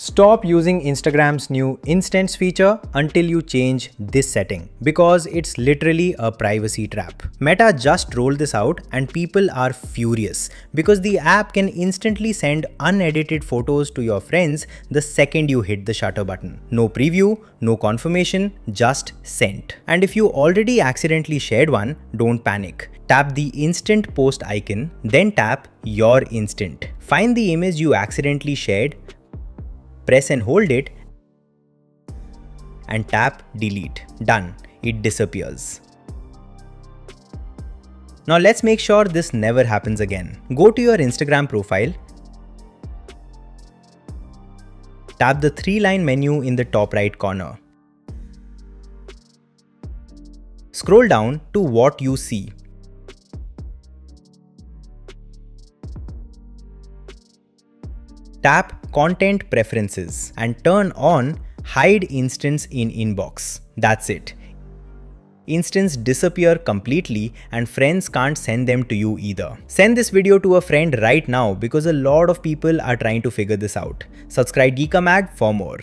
Stop using Instagram's new Instants feature until you change this setting because it's literally a privacy trap. Meta just rolled this out and people are furious because the app can instantly send unedited photos to your friends the second you hit the shutter button. No preview, no confirmation, just sent. And if you already accidentally shared one, don't panic. Tap the instant post icon, then tap your instant. Find the image you accidentally shared, press and hold it, and tap delete. Done. It disappears. Now let's make sure this never happens again. Go to your Instagram profile, tap the 3-line menu in the top right corner. Scroll down to what you see. Tap Content Preferences and turn on Hide Instants in Inbox. That's it. Instants disappear completely and friends can't send them to you either. Send this video to a friend right now because a lot of people are trying to figure this out. Subscribe Geekamag for more.